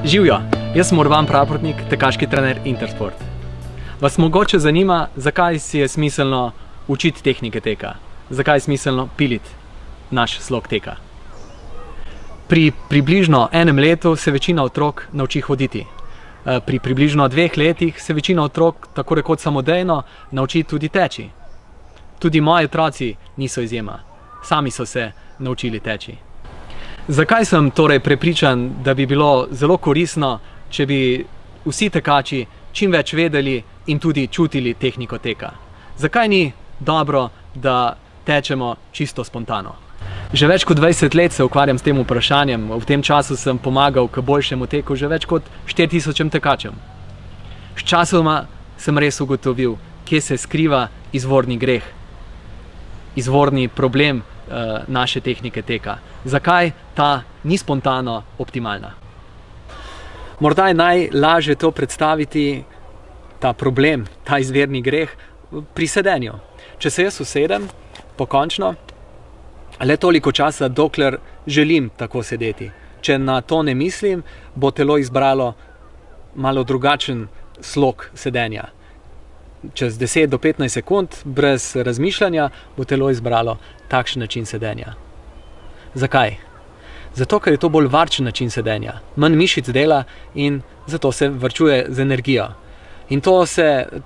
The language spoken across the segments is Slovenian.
Živjo, jaz sem Urban Praprotnik, tekaški trener Intersport. Vas mogoče zanima, zakaj si je smiselno učiti tehnike teka? Zakaj je smiselno piliti naš slog teka? Pri približno enem letu se večina otrok nauči hoditi. Pri približno 2 letih se večina otrok tako rekoč samodejno nauči tudi teči. Tudi moji otroci niso izjema. Sami so se naučili teči. Zakaj sem torej prepričan, da bi bilo zelo koristno, če bi vsi tekači čim več vedeli in tudi čutili tehniko teka? Zakaj ni dobro, da tečemo čisto spontano? Že več kot 20 let se ukvarjam s tem vprašanjem. V tem času sem pomagal k boljšemu teku že več kot 4000 tekačem. Sčasoma sem res ugotovil, kje se skriva izvorni greh, izvorni problem naše tehnike teka. Zakaj ta ni spontano optimalna? Morda je najlažje to predstaviti, ta problem, ta izvirni greh, pri sedenju. Če se jaz usedem, pokončno, le toliko časa, dokler želim tako sedeti. Če na to ne mislim, bo telo izbralo malo drugačen slog sedenja. Čez 10 do 15 sekund, brez razmišljanja, bo telo izbralo takšen način sedenja. Zakaj? Zato, ker je to bolj varčen način sedenja. Manj mišic dela in zato se varčuje z energijo. In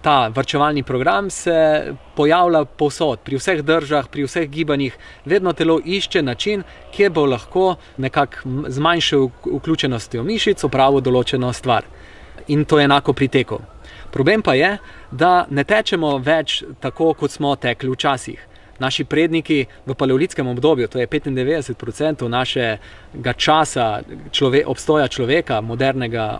ta varčevalni program se pojavlja povsod, pri vseh držah, pri vseh gibanjih. Vedno telo išče način, kjer bo lahko nekako z manjšo vključenostjo mišic opravil določeno stvar. In to je enako pri teku. Problem pa je, da ne tečemo več tako, kot smo tekli včasih. Naši predniki v paleolitskem obdobju, to je 95% našega časa obstoja človeka,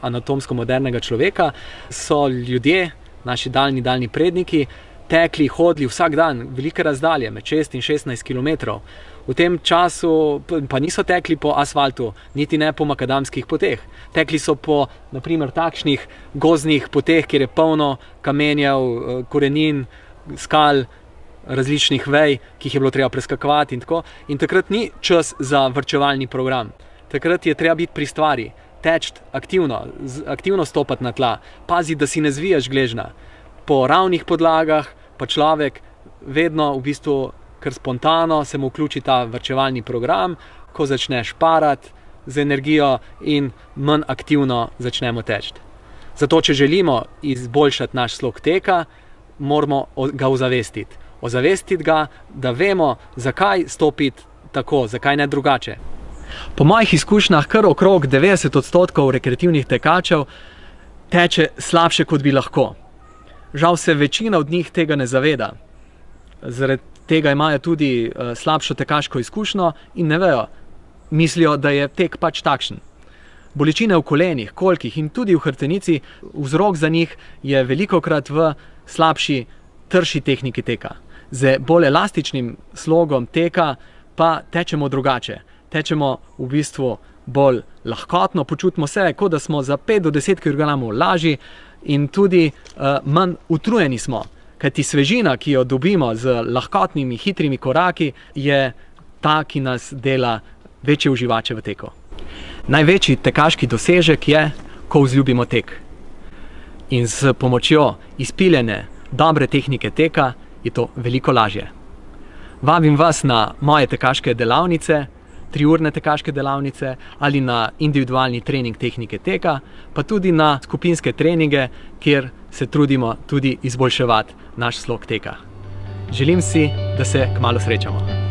anatomsko modernega človeka, so ljudje, naši daljni predniki, tekli, hodili vsak dan velike razdalje, med 6 in 16 km. V tem času pa niso tekli po asfaltu, niti ne po makadamskih poteh. Tekli so po, na primer, takšnih gozdnih poteh, kjer je polno kamenjev, korenin, skal, različnih vej, ki jih je bilo treba preskakovati in tako. In takrat ni čas za varčevalni program. Takrat je treba biti pri stvari, teči aktivno stopati na tla, paziti, da si ne zvijaš gležnja. Po ravnih podlagah pa človek vedno v bistvu kar spontano se mu vključi ta varčevalni program, ko začne šparati z energijo in manj aktivno začnemo teči. Zato, če želimo izboljšati naš slog teka, moramo ga ozavestiti. Ozavestiti ga, da vemo, zakaj stopiti tako, zakaj ne drugače. Po mojih izkušnjah kar okrog 90% rekreativnih tekačev teče slabše, kot bi lahko. Žal se večina od njih tega ne zaveda. Zaradi tega imajo tudi slabšo tekaško izkušnjo in ne vejo, mislijo, da je tek pač takšen. Bolečine v kolenih, kolkih in tudi v hrbtenici, vzrok za njih je velikokrat v slabši, trši tehniki teka. Z bolj elastičnim slogom teka pa tečemo drugače. Tečemo v bistvu bolj lahkotno, počutimo se, kot da smo za 5 do 10 kg lažji in tudi manj utrujeni smo. Kajti svežina, ki jo dobimo z lahkotnimi, hitrimi koraki, je ta, ki nas dela večje uživače v teku. Največji tekaški dosežek je, ko vzljubimo tek. In s pomočjo izpiljene, dobre tehnike teka je to veliko lažje. Vabim vas na moje tekaške delavnice, 3-urne tekaške delavnice ali na individualni trening tehnike teka, pa tudi na skupinske treninge, kjer se trudimo tudi izboljševati naš slog teka. Želim si, da se kmalu srečamo.